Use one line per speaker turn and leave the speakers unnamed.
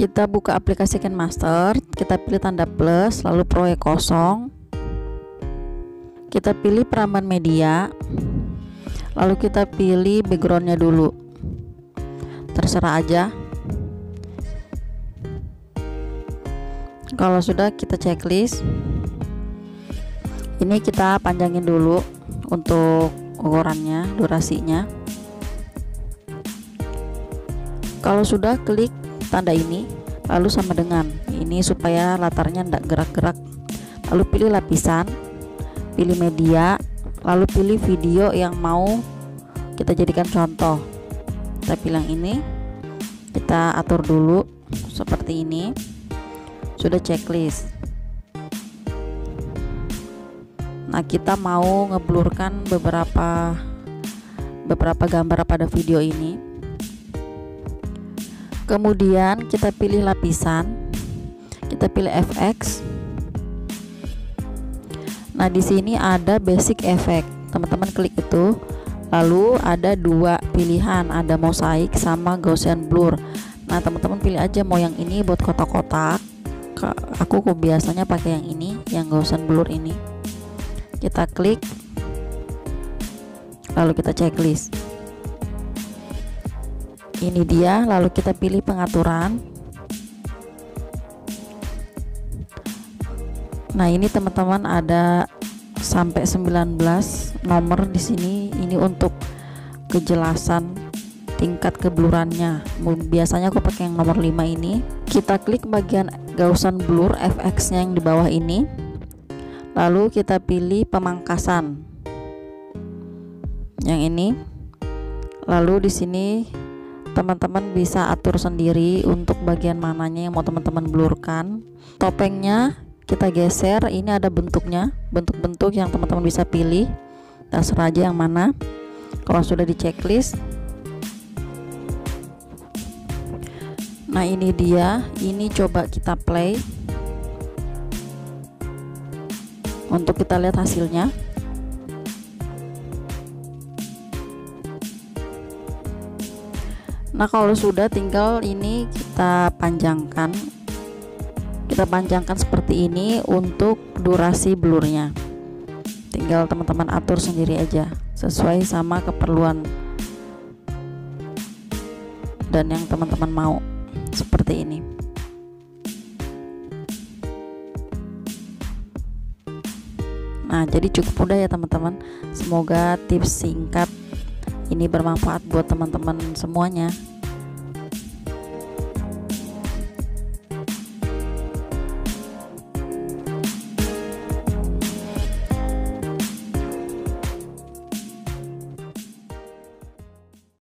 Kita buka aplikasi KineMaster, kita pilih tanda plus, lalu proyek kosong. Kita pilih peramban media, lalu kita pilih backgroundnya dulu, terserah aja. Kalau sudah, kita checklist. Ini kita panjangin dulu untuk ukurannya, durasinya. Kalau sudah, klik tanda ini, lalu sama dengan ini supaya latarnya tidak gerak-gerak. Lalu pilih lapisan, pilih media, lalu pilih video yang mau kita jadikan contoh. Kita pilih yang ini, kita atur dulu seperti ini. Sudah checklist. Nah, kita mau ngeblurkan beberapa gambar pada video ini. Kemudian kita pilih lapisan, kita pilih FX. Nah, di sini ada basic effect, teman-teman klik itu. Lalu ada dua pilihan, ada mosaik sama Gaussian blur. Nah, teman-teman pilih aja mau yang ini buat kotak-kotak. Aku biasanya pakai yang ini, yang Gaussian blur ini. Kita klik, lalu kita checklist. Ini dia, lalu kita pilih pengaturan. Nah, ini teman-teman ada sampai 19 nomor di sini. Ini untuk kejelasan tingkat keblurannya. Biasanya aku pakai yang nomor 5 ini. Kita klik bagian Gaussian blur FX-nya yang di bawah ini. Lalu kita pilih pemangkasan. Yang ini. Lalu di sini teman-teman bisa atur sendiri untuk bagian mananya yang mau teman-teman blurkan. Topengnya kita geser, ini ada bentuknya, bentuk-bentuk yang teman-teman bisa pilih, terserah aja yang mana. Kalau sudah di checklist, nah ini dia, ini coba kita play untuk kita lihat hasilnya. Nah, kalau sudah, tinggal ini kita panjangkan seperti ini untuk durasi blurnya. Tinggal teman-teman atur sendiri aja sesuai sama keperluan dan yang teman-teman mau, seperti ini. Nah, jadi cukup mudah ya teman-teman. Semoga tips singkat ini bermanfaat buat teman-teman semuanya.